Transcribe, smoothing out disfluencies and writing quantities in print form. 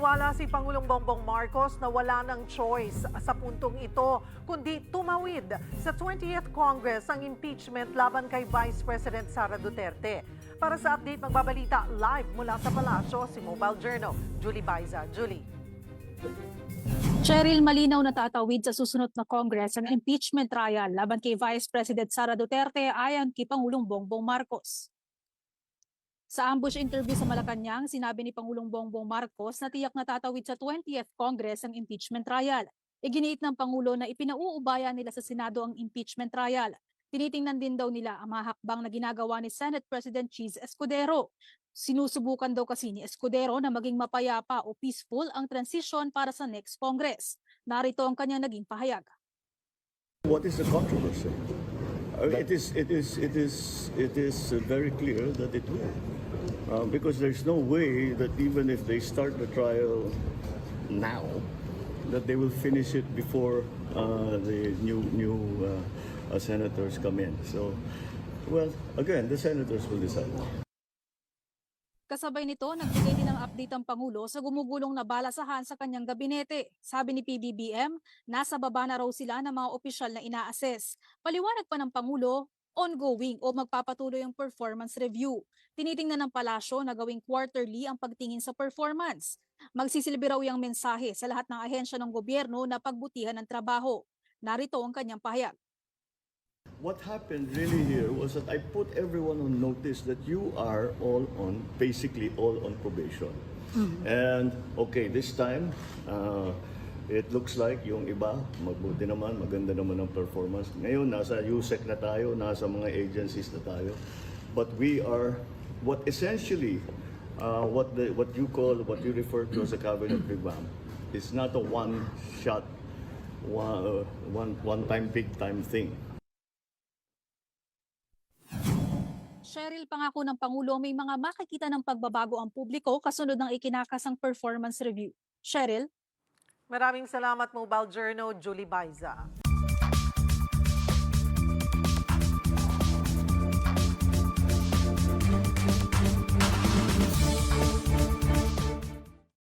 Naniniwala si Pangulong Bongbong Marcos na wala ng choice sa puntong ito, kundi tumawid sa 20th Congress ang impeachment laban kay Vice President Sara Duterte. Para sa update, magbabalita live mula sa palasyo si Mobile Journal, Julie Baiza. Julie. Cheryl, malinaw na tatawid sa susunod na Congress ang impeachment trial laban kay Vice President Sara Duterte ayon kay Pangulong Bongbong Marcos. Sa ambush interview sa Malacanang, sinabi ni Pangulong Bongbong Marcos na tiyak na tatawid sa 20th Congress ang impeachment trial. Iginiit ng Pangulo na ipinauubaya nila sa Senado ang impeachment trial. Tinitingnan din daw nila ang mga hakbang na ginagawa ni Senate President Cheese Escudero. Sinusubukan daw kasi ni Escudero na maging mapayapa o peaceful ang transition para sa next Congress. Narito ang kanyang naging pahayag. What is the controversy? It is very clear that it will. Because there's no way that even if they start the trial now, that they will finish it before the new senators come in. So, well, again, the senators will decide. Kasabay nito, nagbigay din ng update ang Pangulo sa gumugulong na balasahan sa kanyang gabinete. Sabi ni PBBM, nasa baba na raw sila ng mga opisyal na ina-assess. Paliwanag pa ng Pangulo, ongoing o magpapatuloy ang performance review. Tinitingnan ng palasyo na gawing quarterly ang pagtingin sa performance. Magsisilbi raw yung mensahe sa lahat ng ahensya ng gobyerno na pagbutihan ng trabaho. Narito ang kanyang pahayag. What happened really here was that I put everyone on notice that you are basically all on probation. And okay, this time, it looks like yung iba, magbuti naman, maganda naman ang performance. Ngayon, nasa USEC na tayo, nasa mga agencies na tayo. But we are, what essentially, what you refer to as a cabinet revamp, is not a one-shot, one-time, big-time thing. Cheryl, pangako ng Pangulo may mga makikita ng pagbabago ang publiko kasunod ng ikinakasang performance review. Cheryl? Maraming salamat, Mobile Journal, Julie Baiza.